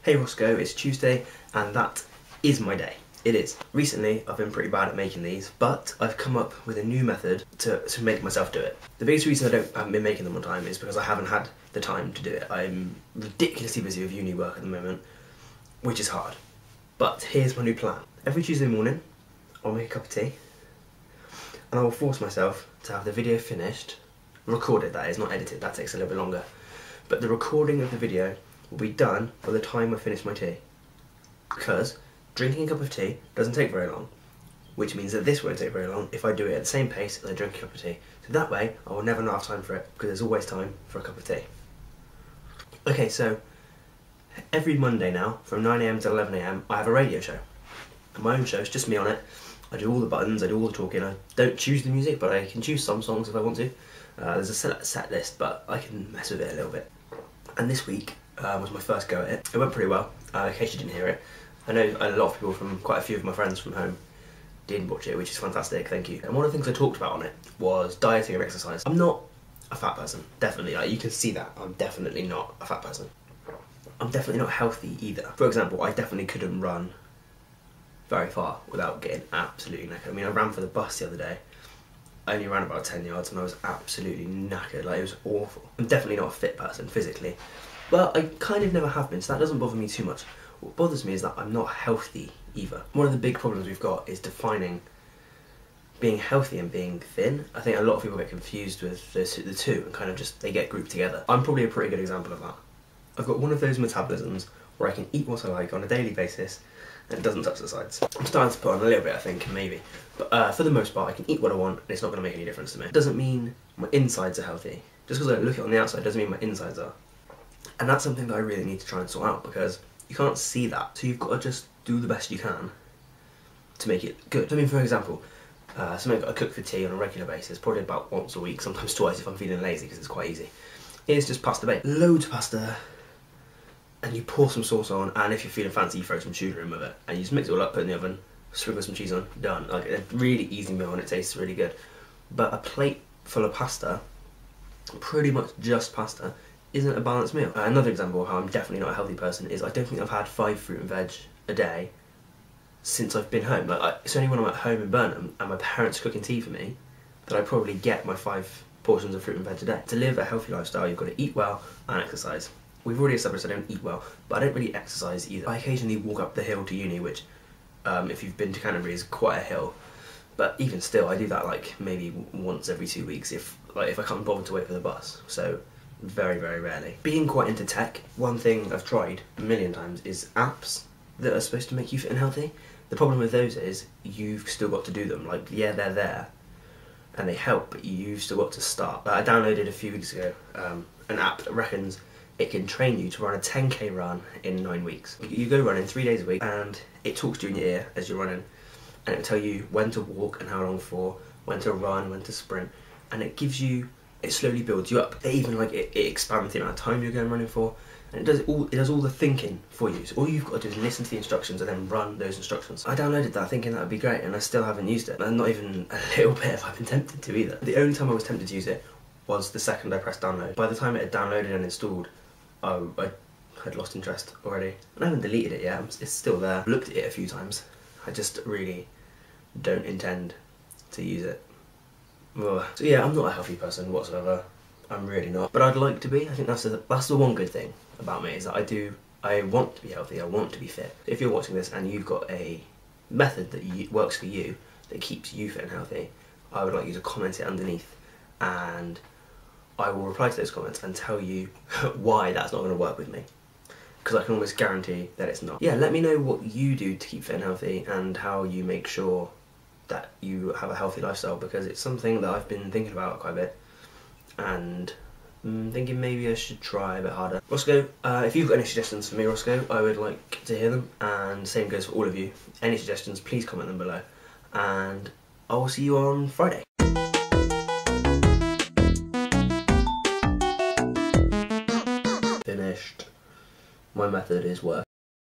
Hey Roscoe, it's Tuesday and that is my day. It is. Recently I've been pretty bad at making these, but I've come up with a new method to make myself do it. The biggest reason I haven't been making them on time is because I haven't had the time to do it. I'm ridiculously busy with uni work at the moment, which is hard. But here's my new plan. Every Tuesday morning I'll make a cup of tea and I will force myself to have the video finished, recorded that is, not edited, that takes a little bit longer. But the recording of the video will be done by the time I finish my tea. Because drinking a cup of tea doesn't take very long, which means that this won't take very long if I do it at the same pace as I drink a cup of tea. So that way I will never not have time for it, because there's always time for a cup of tea. Okay, so every Monday now, from 9 AM to 11 AM, I have a radio show. And my own show, it's just me on it. I do all the buttons, I do all the talking. I don't choose the music, but I can choose some songs if I want to. There's a set list, but I can mess with it a little bit. And this week was my first go at it. It went pretty well, in case you didn't hear it. I know a lot of people from, quite a few of my friends from home did watch it, which is fantastic, thank you. And one of the things I talked about on it was dieting and exercise. I'm not a fat person, definitely, like you can see that. I'm definitely not a fat person. I'm definitely not healthy either. For example, I definitely couldn't run very far without getting absolutely knackered. I mean, I ran for the bus the other day. I only ran about 10 yards and I was absolutely knackered, like it was awful. I'm definitely not a fit person physically, but I kind of never have been, so that doesn't bother me too much. What bothers me is that I'm not healthy either. One of the big problems we've got is defining being healthy and being thin. I think a lot of people get confused with the two and kind of just, they get grouped together. I'm probably a pretty good example of that. I've got one of those metabolisms where I can eat what I like on a daily basis and it doesn't touch the sides. I'm starting to put on a little bit, I think, maybe. But for the most part, I can eat what I want and it's not going to make any difference to me. It doesn't mean my insides are healthy. Just because I look at it on the outside doesn't mean my insides are. And that's something that I really need to try and sort out, because you can't see that. So you've got to just do the best you can to make it good. I mean, for example, something I cook for tea on a regular basis, probably about once a week, sometimes twice if I'm feeling lazy, because it's quite easy. It's just pasta bake. Loads of pasta. And you pour some sauce on, and if you're feeling fancy, you throw some sugar in with it. And you just mix it all up, put it in the oven, sprinkle some cheese on, done. Like a really easy meal and it tastes really good. But a plate full of pasta, pretty much just pasta, isn't a balanced meal. Another example of how I'm definitely not a healthy person is I don't think I've had 5 fruit and veg a day since I've been home. Like it's only when I'm at home in Burnham and my parents are cooking tea for me that I probably get my 5 portions of fruit and veg a day. To live a healthy lifestyle, you've got to eat well and exercise. We've already established I don't eat well, but I don't really exercise either. I occasionally walk up the hill to uni, which, if you've been to Canterbury, is quite a hill. But even still, I do that like maybe once every 2 weeks if I can't bother to wait for the bus. So very, very rarely. Being quite into tech, one thing I've tried a million times is apps that are supposed to make you fit and healthy. The problem with those is you've still got to do them. Like, yeah, they're there and they help, but you've still got to start. I downloaded a few weeks ago an app that reckons it can train you to run a 10k run in 9 weeks. You go running 3 days a week and it talks to you in your ear as you're running, and it'll tell you when to walk and how long for, when to run, when to sprint, and it gives you, it slowly builds you up. It expands the amount of time you're going running for, and it does all the thinking for you. So all you've got to do is listen to the instructions and then run those instructions. I downloaded that thinking that would be great, and I still haven't used it. And not even a little bit if I've been tempted to either. The only time I was tempted to use it was the second I pressed download. By the time it had downloaded and installed, I had lost interest already. And I haven't deleted it yet, it's still there. I've looked at it a few times. I just really don't intend to use it. Ugh. So yeah, I'm not a healthy person whatsoever. I'm really not. But I'd like to be. I think that's the one good thing about me, is that I want to be healthy, I want to be fit. If you're watching this and you've got a method that works for you, that keeps you fit and healthy, I would like you to comment it underneath, and I will reply to those comments and tell you why that's not going to work with me. Because I can almost guarantee that it's not. Yeah, let me know what you do to keep fit and healthy and how you make sure that you have a healthy lifestyle, because it's something that I've been thinking about quite a bit and thinking maybe I should try a bit harder. Roscoe, if you've got any suggestions for me, Roscoe, I would like to hear them, and same goes for all of you. Any suggestions, please comment them below, and I will see you on Friday. Finished. My method is working.